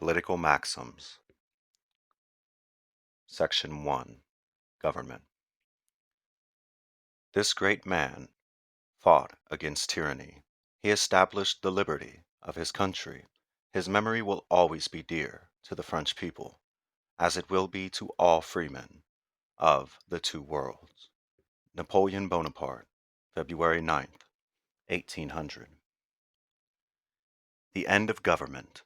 Political Maxims. Section 1. Government. This great man fought against tyranny. He established the liberty of his country. His memory will always be dear to the French people, as it will be to all freemen of the two worlds. Napoleon Bonaparte, February 9th, 1800. The end of government.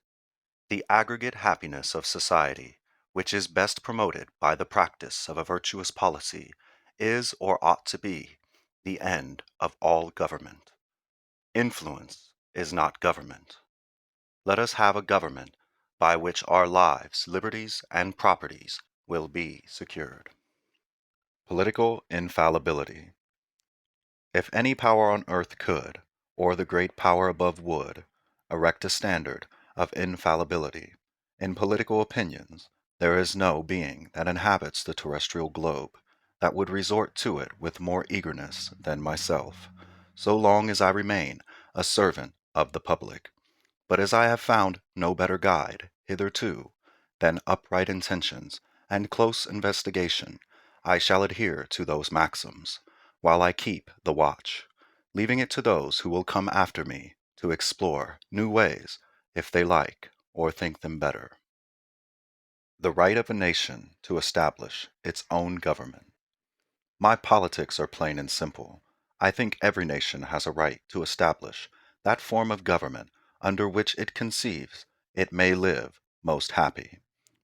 The aggregate happiness of society, which is best promoted by the practice of a virtuous policy, is or ought to be the end of all government. Influence is not government. Let us have a government by which our lives, liberties, and properties will be secured. Political infallibility. If any power on earth could, or the great power above would, erect a standard of infallibility in political opinions, there is no being that inhabits the terrestrial globe that would resort to it with more eagerness than myself, so long as I remain a servant of the public. But as I have found no better guide, hitherto, than upright intentions and close investigation, I shall adhere to those maxims, while I keep the watch, leaving it to those who will come after me to explore new ways, if they like, or think them better. The right of a nation to establish its own government. My politics are plain and simple. I think every nation has a right to establish that form of government under which it conceives it may live most happy,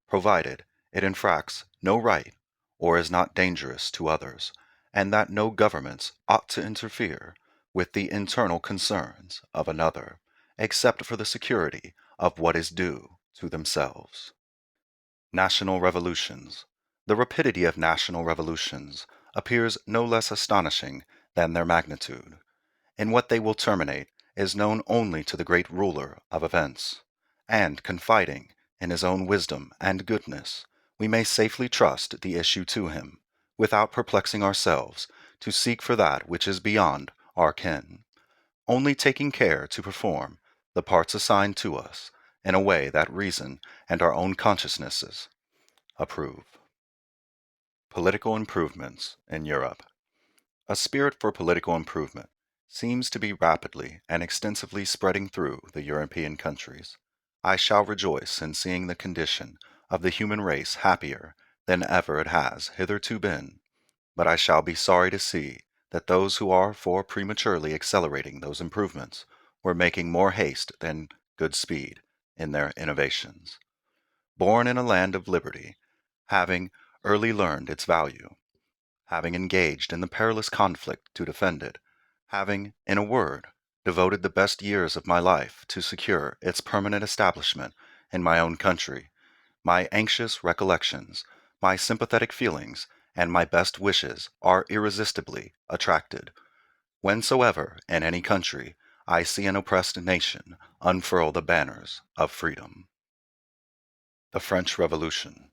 provided it infracts no right or is not dangerous to others, and that no governments ought to interfere with the internal concerns of another, except for the security of what is due to themselves. National revolutions. The rapidity of national revolutions appears no less astonishing than their magnitude. In what they will terminate is known only to the great ruler of events, and confiding in his own wisdom and goodness, we may safely trust the issue to him, without perplexing ourselves to seek for that which is beyond our ken, only taking care to perform the parts assigned to us in a way that reason and our own consciousnesses approve. Political improvements in Europe. A spirit for political improvement seems to be rapidly and extensively spreading through the European countries. I shall rejoice in seeing the condition of the human race happier than ever it has hitherto been, but I shall be sorry to see that those who are for prematurely accelerating those improvements were making more haste than good speed in their innovations. Born in a land of liberty, having early learned its value, having engaged in the perilous conflict to defend it, having, in a word, devoted the best years of my life to secure its permanent establishment in my own country, my anxious recollections, my sympathetic feelings, and my best wishes are irresistibly attracted, whensoever, in any country, I see an oppressed nation unfurl the banners of freedom. The French Revolution.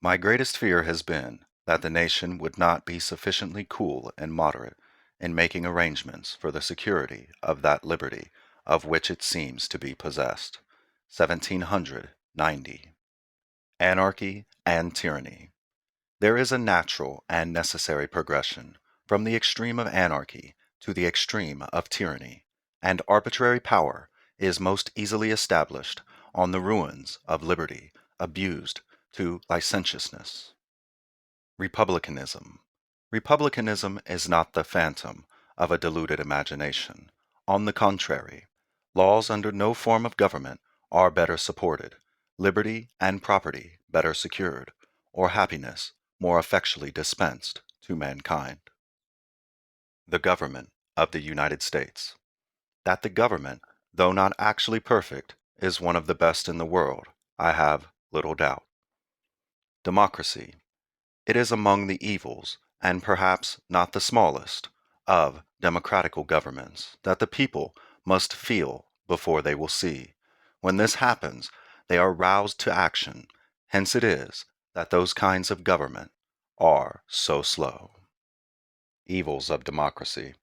My greatest fear has been that the nation would not be sufficiently cool and moderate in making arrangements for the security of that liberty of which it seems to be possessed. 1790. Anarchy and Tyranny. There is a natural and necessary progression from the extreme of anarchy to the extreme of tyranny, and arbitrary power is most easily established on the ruins of liberty abused to licentiousness. Republicanism. Republicanism is not the phantom of a deluded imagination. On the contrary, laws under no form of government are better supported, liberty and property better secured, or happiness more effectually dispensed to mankind. The government of the United States. That the government, though not actually perfect, is one of the best in the world, I have little doubt. Democracy. It is among the evils, and perhaps not the smallest, of democratical governments that the people must feel before they will see. When this happens, they are roused to action. Hence it is that those kinds of government are so slow. Evils of democracy.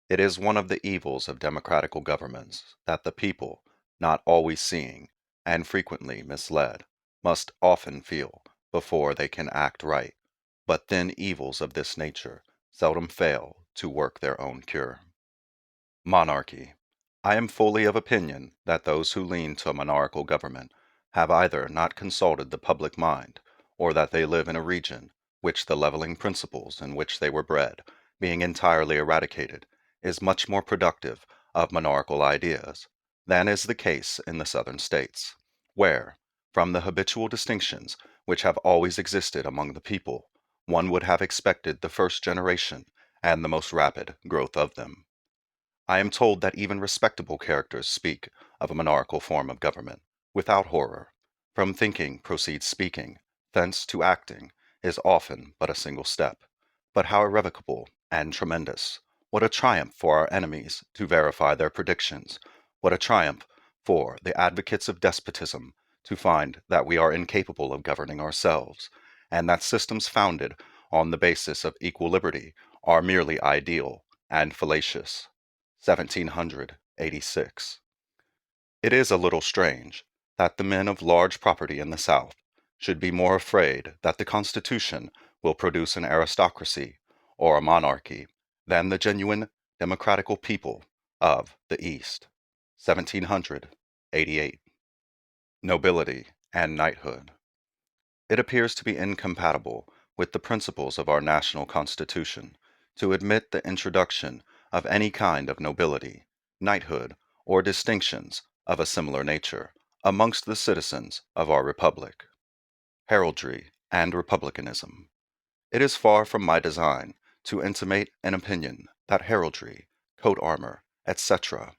It is one of the evils of democratical governments that the people, not always seeing, and frequently misled, must often feel before they can act right, but then evils of this nature seldom fail to work their own cure. Monarchy. I am fully of opinion that those who lean to a monarchical government have either not consulted the public mind, or that they live in a region which the leveling principles in which they were bred, being entirely eradicated, is much more productive of monarchical ideas than is the case in the Southern States, where, from the habitual distinctions which have always existed among the people, one would have expected the first generation and the most rapid growth of them. I am told that even respectable characters speak of a monarchical form of government without horror. From thinking proceeds speaking, thence to acting is often but a single step. But how irrevocable and tremendous! What a triumph for our enemies to verify their predictions! What a triumph for the advocates of despotism to find that we are incapable of governing ourselves, and that systems founded on the basis of equal liberty are merely ideal and fallacious. 1786. It is a little strange that the men of large property in the South should be more afraid that the Constitution will produce an aristocracy or a monarchy than the genuine democratical people of the East. 1788. Nobility and Knighthood. It appears to be incompatible with the principles of our national Constitution to admit the introduction of any kind of nobility, knighthood, or distinctions of a similar nature amongst the citizens of our Republic. Heraldry and Republicanism. It is far from my design to intimate an opinion that heraldry, coat armor, etc.,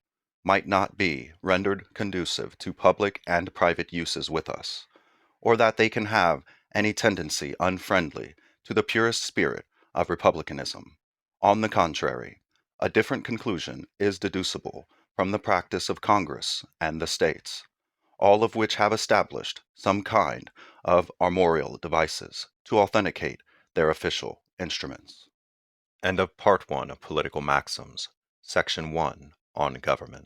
might not be rendered conducive to public and private uses with us, or that they can have any tendency unfriendly to the purest spirit of republicanism. On the contrary, a different conclusion is deducible from the practice of Congress and the states, all of which have established some kind of armorial devices to authenticate their official instruments. End of Part 1 of Political Maxims, Section 1 on Government.